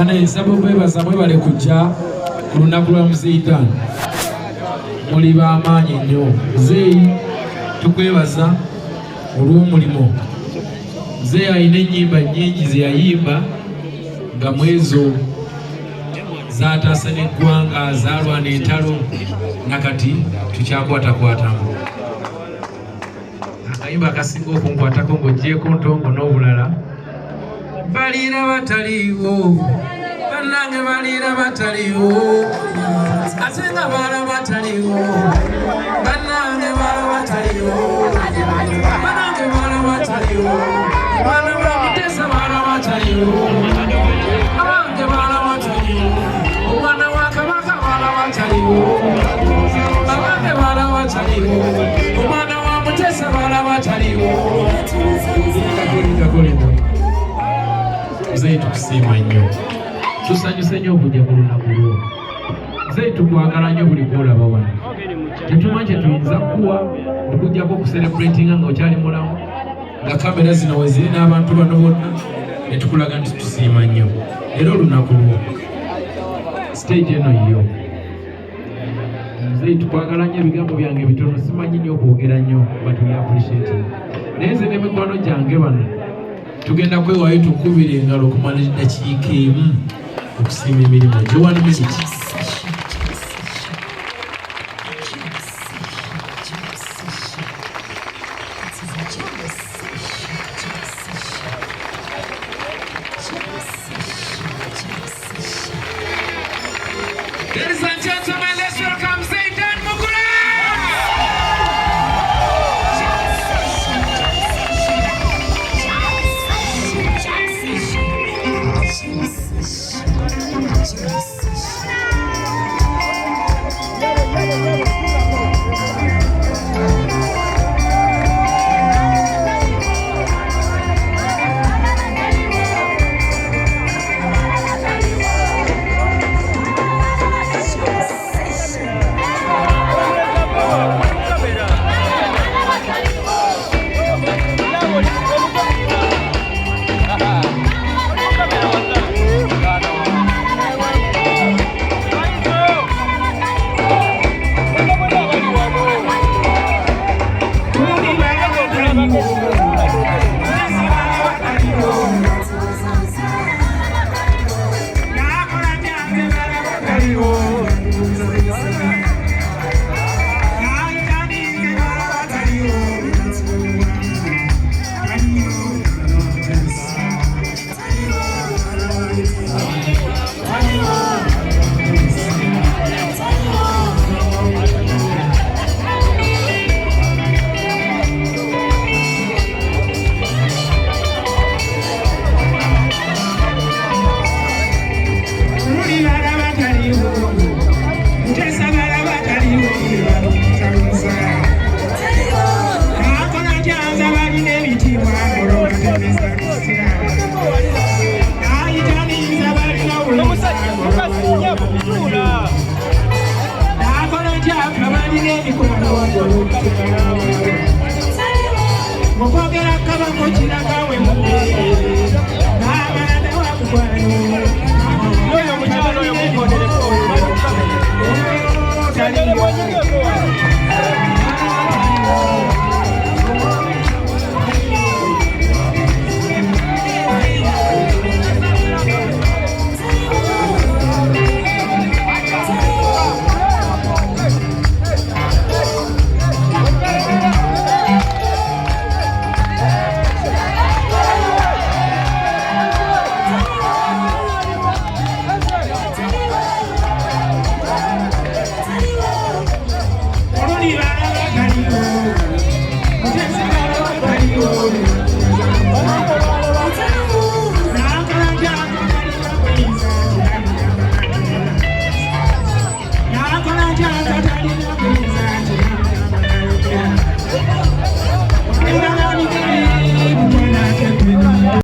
bana ensabo bebaza mwebale kujja ku lunaku lwa muzeeyitaani muli b'amaanyi nnyo. Muzeeyi tukwebaza olw'omulimo. Muzeeyi alina ennyimba nnyingi ze yayimba nga mwezo zaataasa n'eggwanga, zaalwana entalo, nakati tukyakwatakwatamu. Akayimba akasinga okunkwatako ng'oggyeko ntongo n'obulala. Baliira bataliiwo, bannange baliira bataliiwo, ate nga baala bataliiwo, bannange baala bataliiwo, bannange baala bataliiwo, baala ba Mutesa baala bataliiwo, abange baala bataliiwo, omwana wa Kabaka baala bataliiwo, abange baala bataliiwo, omwana wa Mutesa baala bataliiwo. Muzeeyi tukusiima nnyo, tusanyuse nnyo okujja ku lunaku lwo. Muzeeyi tukwagala nnyo buli kwolaba wano. Tetumanyi kye tuyinza kuwa okujjako okuserebratinga ng'okyali mulamu, nga kamera zino we ziri n'abantu bano bonna ne tukulaga nti tusiima nnyo. Era olunaku lwo stage eno yo. Muzeeyi tukwagala nnyo, ebigambo byange bitono, simanyi nnyo okwogera nnyo, but we appreciate. Naye nze n'emikwano gyange bano tugenda kwewaayo tukubira engalo okumala eddakiika emu okusiima emirimu gye 1 minute.